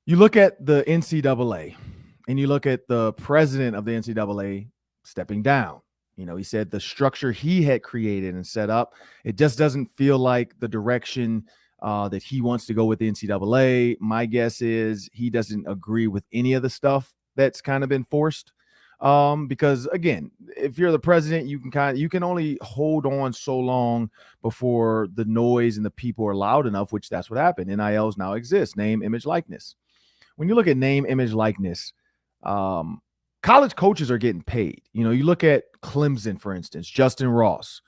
You look at the NCAA and you look at the president of the NCAA stepping down. He said the structure he had created and set up, it just doesn't feel like the direction that he wants to go with the NCAA. My guess is he doesn't agree with any of the stuff that's kind of been forced. Because again, if you're the president, you can only hold on so long before the noise and the people are loud enough, which that's what happened. NILs now exist, name, image, likeness. When you look at name, image, likeness, college coaches are getting paid. You look at Clemson, for instance, Justin Ross,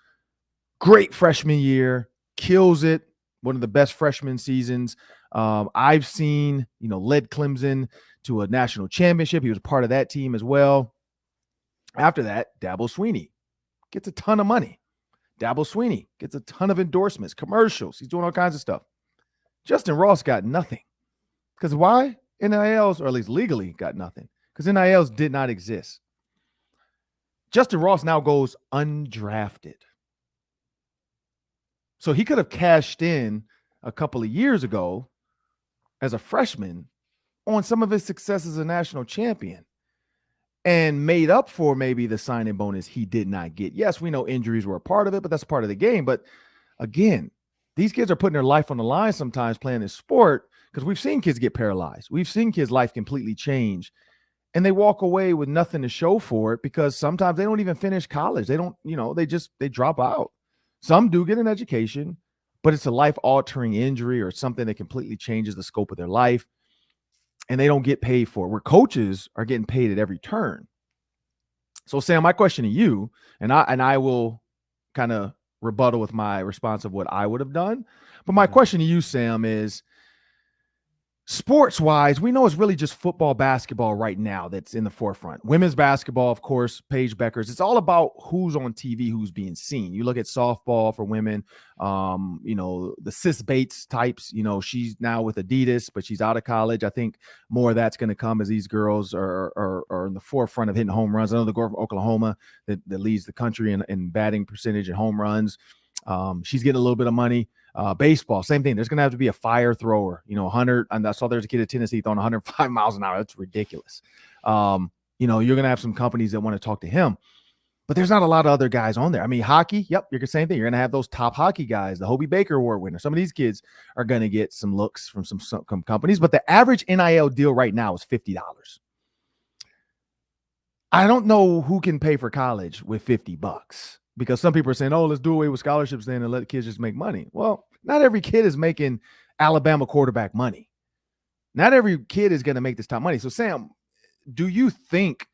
great freshman year, kills it. One of the best freshman seasons I've seen, led Clemson to a national championship. He was part of that team as well. After that, Dabo Swinney gets a ton of money. Dabo Swinney gets a ton of endorsements, commercials. He's doing all kinds of stuff. Justin Ross got nothing. Because why? NILs, or at least legally, got nothing. Because NILs did not exist. Justin Ross now goes undrafted. So he could have cashed in a couple of years ago as a freshman on some of his success as a national champion and made up for maybe the signing bonus he did not get. Yes, we know injuries were a part of it, but that's part of the game. But again, these kids are putting their life on the line sometimes playing this sport, because we've seen kids get paralyzed. We've seen kids' life completely change, and they walk away with nothing to show for it because sometimes they don't even finish college. They don't, they drop out. Some do get an education, but it's a life-altering injury or something that completely changes the scope of their life, and they don't get paid for it, where coaches are getting paid at every turn. So, Sam, my question to you, and I will kind of rebuttal with my response of what I would have done, but my question to you, Sam, is sports-wise, we know it's really just football, basketball right now that's in the forefront. Women's basketball, of course, Paige Beckers. It's all about who's on TV, who's being seen. You look at softball for women, the Sis Bates types. She's now with Adidas, but she's out of college. I think more of that's going to come as these girls are in the forefront of hitting home runs. I know the girl from Oklahoma that leads the country in batting percentage and home runs. She's getting a little bit of money. Baseball, same thing. There's going to have to be a fire thrower, 100. And I saw there's a kid at Tennessee throwing 105 miles an hour. That's ridiculous. You're going to have some companies that want to talk to him, but there's not a lot of other guys on there. I mean, hockey, yep, you're the same thing. You're going to have those top hockey guys, the Hobie Baker Award winner. Some of these kids are going to get some looks from some companies, but the average NIL deal right now is $50. I don't know who can pay for college with $50. Because some people are saying, oh, let's do away with scholarships then and let the kids just make money. Well, not every kid is making Alabama quarterback money. Not every kid is going to make this top money. So, Sam, do you think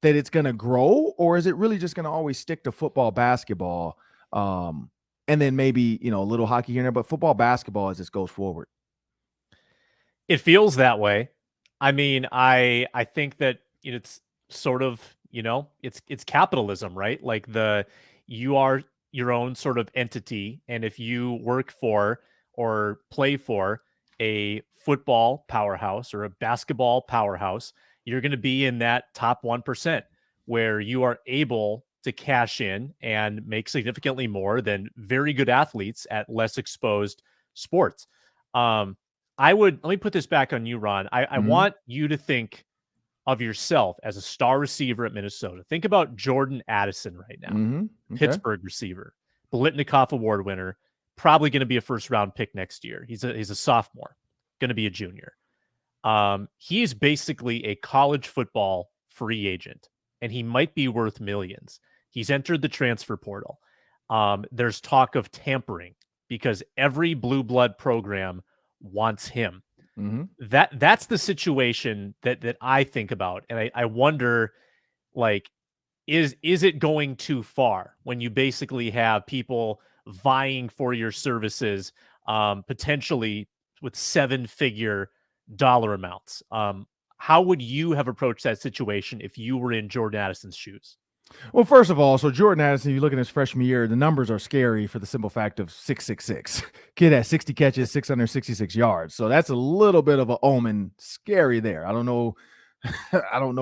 that it's going to grow, or is it really just going to always stick to football, basketball, and then maybe, a little hockey here and there, but football, basketball as this goes forward? It feels that way. I mean, I think that it's sort of, it's capitalism, right? Like you are your own sort of entity. And if you work for or play for a football powerhouse or a basketball powerhouse, you're going to be in that top 1% where you are able to cash in and make significantly more than very good athletes at less exposed sports. Let me put this back on you, Ron. I want you to think of yourself as a star receiver at Minnesota. Think about Jordan Addison right now, Okay. Pittsburgh receiver, Biletnikoff Award winner, probably going to be a first-round pick next year. He's a sophomore, going to be a junior. He's basically a college football free agent, and he might be worth millions. He's entered the transfer portal. There's talk of tampering because every blue blood program wants him. That's the situation that I think about. And I wonder, like, is it going too far when you basically have people vying for your services, potentially with 7-figure dollar amounts? How would you have approached that situation if you were in Jordan Addison's shoes? Well, first of all, so Jordan Addison, you look at his freshman year, the numbers are scary for the simple fact of 666. Kid has 60 catches, 666 yards. So that's a little bit of an omen, scary there. I don't know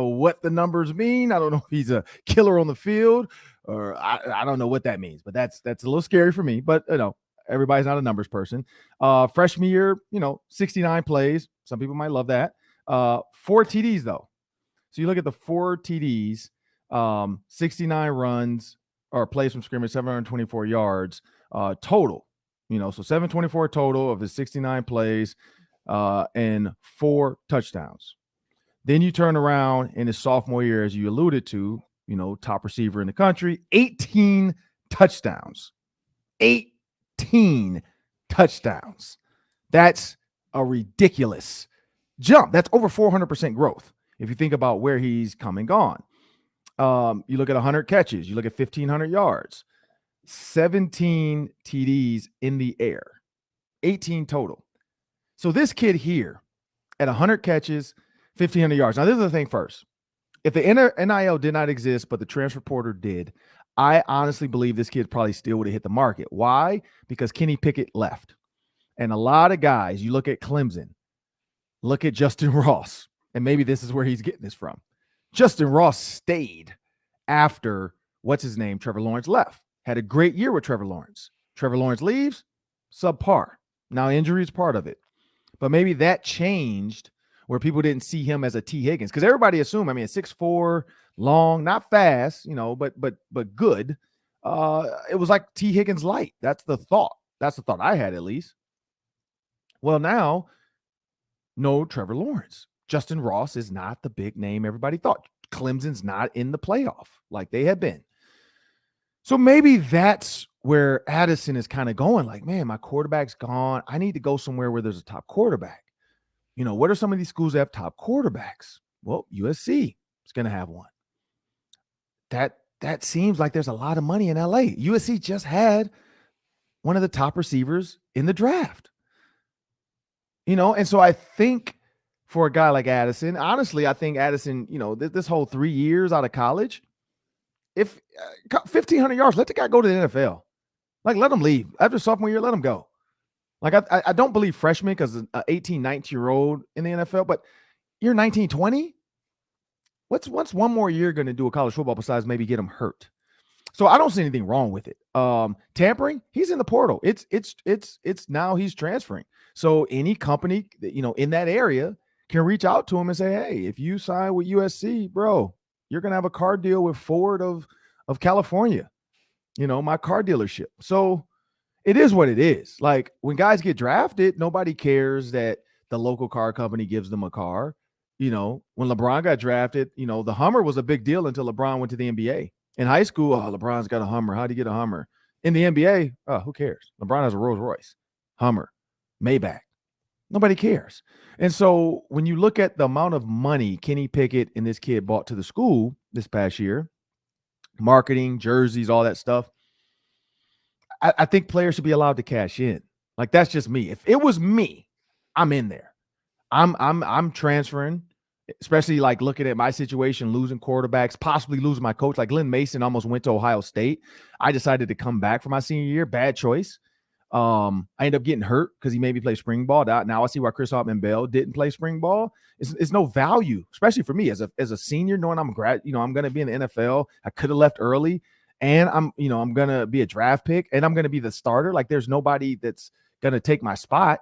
what the numbers mean. I don't know if he's a killer on the field, or I don't know what that means. But that's a little scary for me. But everybody's not a numbers person. Freshman year, 69 plays. Some people might love that. 4 TDs though. So you look at the 4 TDs, 69 runs or plays from scrimmage, 724 yards total. So 724 total of his 69 plays and 4 touchdowns. Then you turn around in his sophomore year, as you alluded to, top receiver in the country, 18 touchdowns. 18 touchdowns. That's a ridiculous jump. That's over 400% growth if you think about where he's come and gone. You look at 100 catches. You look at 1,500 yards. 17 TDs in the air. 18 total. So this kid here at 100 catches, 1,500 yards. Now, this is the thing first. If the NIL did not exist, but the transfer portal did, I honestly believe this kid probably still would have hit the market. Why? Because Kenny Pickett left. And a lot of guys, you look at Clemson, look at Justin Ross, and maybe this is where he's getting this from. Justin Ross stayed after, Trevor Lawrence left. Had a great year with Trevor Lawrence. Trevor Lawrence leaves, subpar. Now, injury is part of it. But maybe that changed where people didn't see him as a T. Higgins. Because everybody assumed, 6'4", long, not fast, but good. It was like T. Higgins light. That's the thought. That's the thought I had, at least. Well, now, no Trevor Lawrence. Justin Ross is not the big name everybody thought. Clemson's not in the playoff like they had been. So maybe that's where Addison is kind of going, like, man, my quarterback's gone. I need to go somewhere where there's a top quarterback. What are some of these schools that have top quarterbacks? Well, USC is going to have one. That seems like there's a lot of money in LA. USC just had one of the top receivers in the draft. And so I think for a guy like Addison, honestly, I think Addison, this whole 3 years out of college, if 1,500 yards, let the guy go to the NFL. Like, let him leave. After sophomore year, let him go. Like, I don't believe freshmen because an 18, 19-year-old in the NFL, but you're 19, 20? What's one more year going to do a college football besides maybe get him hurt? So I don't see anything wrong with it. Tampering, he's in the portal. It's now he's transferring. So any company that, in that area can reach out to him and say, hey, if you sign with USC, bro, you're going to have a car deal with Ford of California, my car dealership. So it is what it is. Like, when guys get drafted, nobody cares that the local car company gives them a car. When LeBron got drafted, the Hummer was a big deal until LeBron went to the NBA. In high school, LeBron's got a Hummer. How'd he get a Hummer? In the NBA, who cares? LeBron has a Rolls Royce, Hummer, Maybach. Nobody cares. And so when you look at the amount of money Kenny Pickett and this kid bought to the school this past year, marketing, jerseys, all that stuff, I think players should be allowed to cash in. Like, that's just me. If it was me, I'm in there. I'm transferring, especially like looking at my situation, losing quarterbacks, possibly losing my coach. Like, Glenn Mason almost went to Ohio State. I decided to come back for my senior year. Bad choice. I ended up getting hurt because he made me play spring ball. Now I see why Chris Hartman-Bell didn't play spring ball. It's no value, especially for me as a senior, knowing I'm going to be in the NFL. I could have left early, and I'm going to be a draft pick, and I'm going to be the starter. Like, there's nobody that's going to take my spot.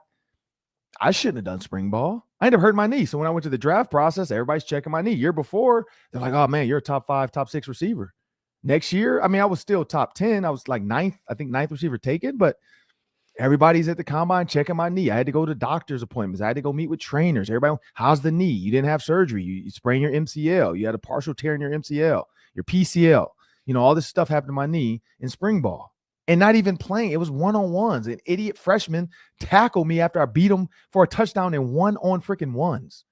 I shouldn't have done spring ball. I ended up hurting my knee. So when I went to the draft process, everybody's checking my knee. Year before, they're like, oh man, you're a top 5, top 6 receiver. Next year, I was still top 10. I was like ninth receiver taken, but everybody's at the combine checking my knee. I had to go to doctor's appointments. I had to go meet with trainers. Everybody, how's the knee? You didn't have surgery. You sprained your MCL. You had a partial tear in your MCL, your PCL. All this stuff happened to my knee in spring ball. And not even playing. It was one-on-ones. An idiot freshman tackled me after I beat him for a touchdown in one-on-freaking-ones.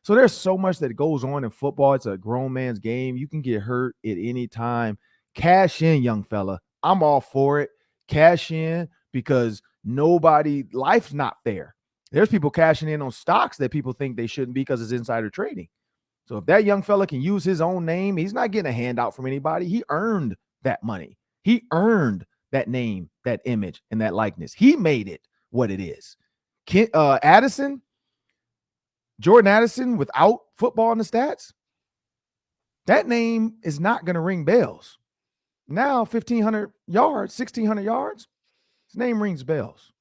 So there's so much that goes on in football. It's a grown man's game. You can get hurt at any time. Cash in, young fella. I'm all for it. Cash in, because life's not fair. There's people cashing in on stocks that people think they shouldn't be because it's insider trading. So if that young fella can use his own name, he's not getting a handout from anybody. He earned that money. He earned that name, that image, and that likeness. He made it what it is. Jordan Addison, without football in the stats, that name is not going to ring bells. Now, 1,500 yards, 1,600 yards, His name rings bells.